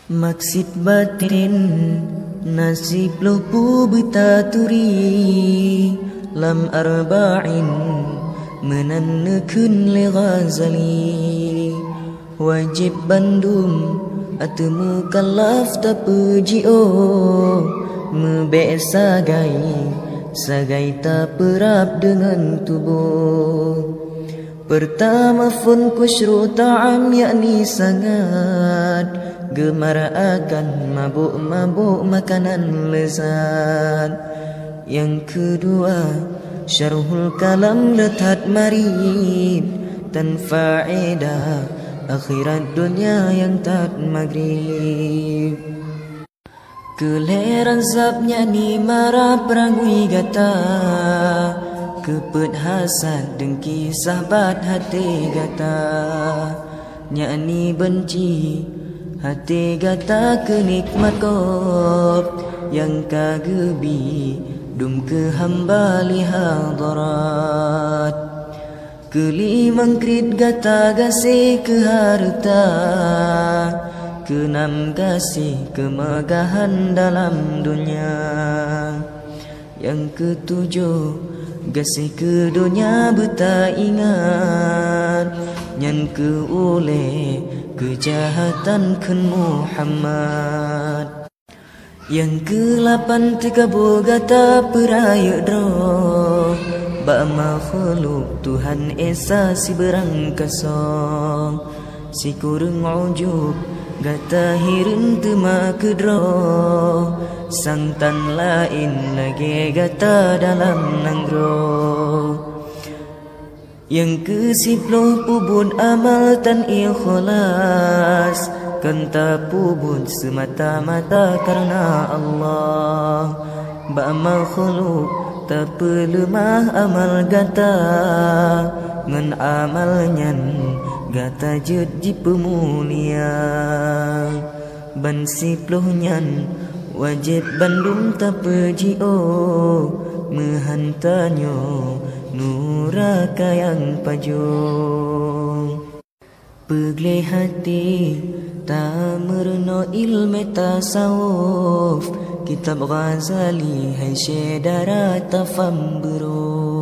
Maksud batin nasib lupu betaturi lam arba'in menannekeun li Ghazali wajib bandum atemu kalaf tapejio mebe sagai tak perap dengan tubuh. Pertama fun kusyru ta'am yakni sangat gemar akan mabuk-mabuk makanan lezat. Yang kedua syarhul kalam letat marib dan faedah akhirat dunia yang tak maghrib. Keleran sabnya ni marah perangui gata kepet hasad dengki sahabat hati gata nyani benci hati gata kenikmat kop yang kagebi dum ke hamba liha darat kelimang krit gata gasih ke harta keenam kasih kemegahan dalam dunia. Yang ketujuh gasih ke dunia beta ingat nyan ke oleh kejahatan ken Muhammad. Yang ke-8 tekabu gata peraya droh ba makhluk Tuhan Esa si berang kasong si kurang ujub gata hirin tema kedro sang tan lain lagi gata dalam nanggro. Yang ke-10 pubun amal tan ikhlas kenta pubun semata-mata karena Allah ba makhluk tak pelemah amal gata ngan amalnyan gata jud di pemulia ban siplohnyan wajib bandum tak pejio mehantanyo nuraka yang pajung pegleh hati ta merno ilmu tasawuf kitab Ghazali hai syedara tafam bro.